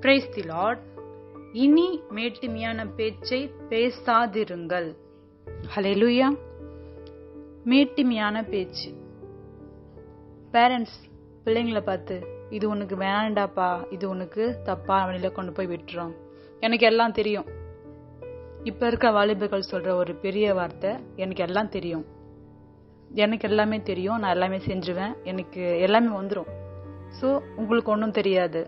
Praise the Lord. இனி மேட்டிமையான பேச்சை பேசாதிருங்கள். ஹல்லேலூயா. மேட்டிமையான பேச்சு. பேரண்ட்ஸ் பிள்ளைங்களை பார்த்து, இது உனக்கு வேண்டாப்பா, இது உனக்கு தப்பா வழியில கொண்டு போய் விட்டுரும், எனக்கு எல்லாம் தெரியும். இப்ப இருக்க வாலிபர்கள் சொல்ற ஒரு பெரிய வார்த்தை, எனக்கு எல்லாம் தெரியும், எனக்கு எல்லாமே தெரியும், நான் எல்லாமே செஞ்சுவேன், எனக்கு எல்லாமே வந்துடும், ஸோ உங்களுக்கு ஒன்றும் தெரியாது.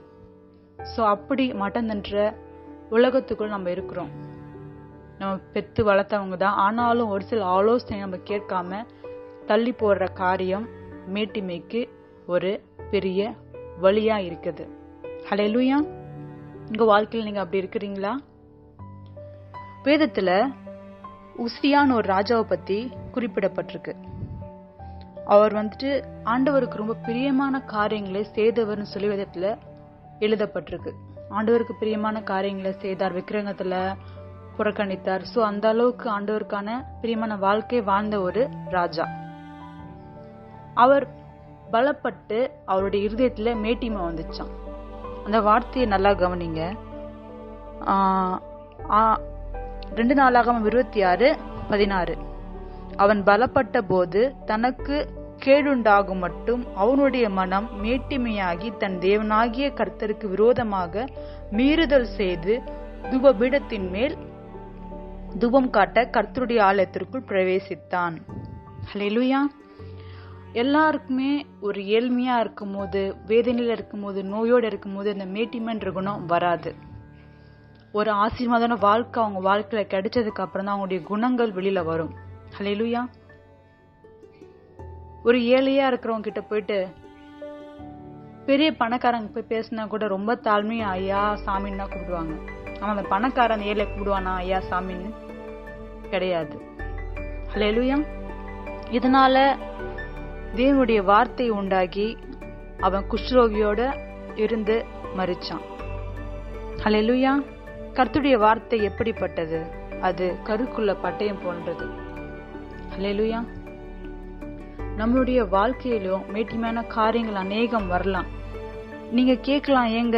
ஸோ அப்படி மட்டந்தன்ற உலகத்துக்குள் நம்ம இருக்கிறோம். நம்ம பெற்று வளர்த்தவங்க தான், ஆனாலும் ஒரு சில ஆலோசனை நம்ம கேட்காம தள்ளி போடுற காரியம் மேட்டிமைக்கு ஒரு பெரிய வழியா இருக்குது. ஹல்லேலூயா. உங்க வாழ்க்கையில் நீங்க அப்படி இருக்கிறீங்களா? வேதத்துல உசியான்னு ஒரு ராஜாவை பத்தி குறிப்பிடப்பட்டிருக்கு. அவர் ஆண்டவருக்கு ரொம்ப பிரியமான காரியங்களை செய்தவர்னு சொல்லி வேதத்துல எழுதப்பட்டிருக்கு. ஆண்டவருக்கு பிரியமான காரியங்களை செய்தார், விக்கிரகத்துல புறக்கணித்தார். ஸோ அந்த அளவுக்கு ஆண்டவருக்கான பிரியமான வாழ்க்கை வாழ்ந்த ஒரு ராஜா. அவர் பலப்பட்டு அவருடைய இருதயத்துல மேட்டிமை வந்துச்சான். அந்த வார்த்தையை நல்லா கவனிங்க. 2 நாளாகமம் 26:16. அவன் பலப்பட்ட போது தனக்கு கேடுண்டாகும் மட்டும் அவனுடைய மனம் மேட்டிமையாகி தன் தேவனாகிய கர்த்தருக்கு விரோதமாக மீறுதல் செய்து தூபபீடத்தின் மேல் தூபம் காட்ட கர்த்தருடைய ஆலயத்திற்குள் பிரவேசித்தான். ஹல்லேலூயா. எல்லாருக்குமே ஒரு ஏழ்மையா இருக்கும் போது, வேதனையில இருக்கும் போது, நோயோடு இருக்கும் போது இந்த மேட்டிமைன்ற குணம் வராது. ஒரு ஆசீர்வாதான வாழ்க்கை அவங்க வாழ்க்கையில கிடைச்சதுக்கு அப்புறம் தான் அவங்களுடைய குணங்கள் வெளியில வரும். ஹல்லேலூயா. ஒரு ஏழையா இருக்கிறவங்க கிட்ட போயிட்டு பெரிய பணக்காரங்க போய் பேசினா கூட ரொம்ப தாழ்மையா ஐயா சாமின்னு தான் கூப்பிடுவாங்க. ஆனா அந்த பணக்காரன் ஏழை கூப்பிடுவானா ஐயா சாமின்னு? கிடையாது. ஹல்லேலூயா. இதனால தேவனுடைய வார்த்தை உண்டாகி அவன் குஷ்ரோகியோட இருந்து மரிச்சான். ஹல்லேலூயா. கர்த்தருடைய வார்த்தை எப்படிப்பட்டது? அது கருக்குள்ள பட்டயம் போன்றது. ஹல்லேலூயா. நம்மளுடைய வாழ்க்கையிலும் மேட்டிமையான காரியங்கள் அநேகம் வரலாம். நீங்க கேட்கலாம், ஏங்க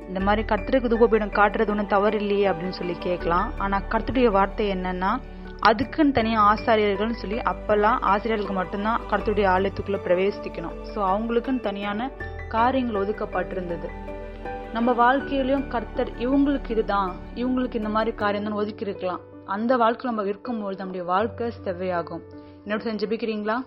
இந்த மாதிரி கர்த்தருக்கு தூபபீடம் காட்டுறது ஒன்றும் தவறு இல்லையே அப்படின்னு சொல்லி கேட்கலாம். ஆனா கர்த்தருடைய வார்த்தை என்னன்னா, அதுக்குன்னு தனியா ஆசாரியர்கள்னு சொல்லி அப்பெல்லாம் ஆசிரியர்களுக்கு மட்டும்தான் கர்த்தருடைய ஆலயத்துக்குள்ள பிரவேசிக்கணும். ஸோ அவங்களுக்குன்னு தனியான காரியங்கள் ஒதுக்கப்பட்டிருந்தது. நம்ம வாழ்க்கையிலயும் கர்த்தர் இவங்களுக்கு இதுதான், இவங்களுக்கு இந்த மாதிரி காரியம் தான் ஒதுக்கி இருக்கலாம். அந்த வாழ்க்கை நம்ம இருக்கும்போது நம்முடைய வாழ்க்கை செவ்வையாகும். என்னோட ஜெபிக்கிறீங்களா?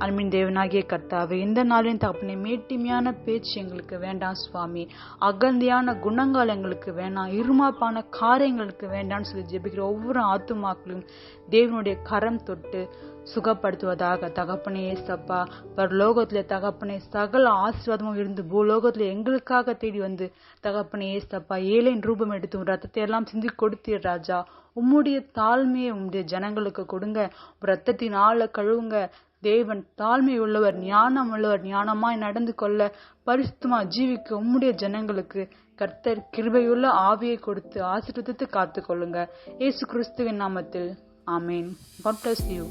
அன்பின் தேவனாகிய கர்த்தாவே, இந்த நாளின் தகப்பனே, மேட்டிமையான பேச்சு எங்களுக்கு வேண்டாம் சுவாமி, அகந்தியான குணங்கள் எங்களுக்கு வேண்டாம், இருமாப்பான காரியங்களுக்கு வேண்டாம்னு சொல்லி ஜெபிக்கிற ஒவ்வொரு ஆத்துமாக்களும் தேவனுடைய கரம் தொட்டு சுகப்படுத்துவதாக. தகப்பனே ஏசப்பா, பரலோகத்துல தகப்பனே சகல ஆசீர்வாதமும் இருந்து பூலோகத்துல எங்களுக்காக தேடி வந்து தகப்பனே ஏசப்பா ஏழையின் ரூபம் எடுத்து ரத்தத்தை எல்லாம் சிந்தி கொடுத்தீர் ராஜா. உம்முடைய தாழ்மையை உம்முடைய ஜனங்களுக்கு கொடுங்க, ரத்தத்தின் ஆள கழுவுங்க. தேவன் தாழ்மை உள்ளவர், ஞானம் உள்ளவர், ஞானமாய் நடந்து கொள்ள பரிசுத்தமா ஜீவிக்க உம்முடைய ஜனங்களுக்கு கர்த்தர் கிருபையுள்ள ஆவியை கொடுத்து ஆசீர்வதித்து காத்து கொள்ளுங்க. இயேசு கிறிஸ்துவின் நாமத்தில் ஆமேன். God bless you.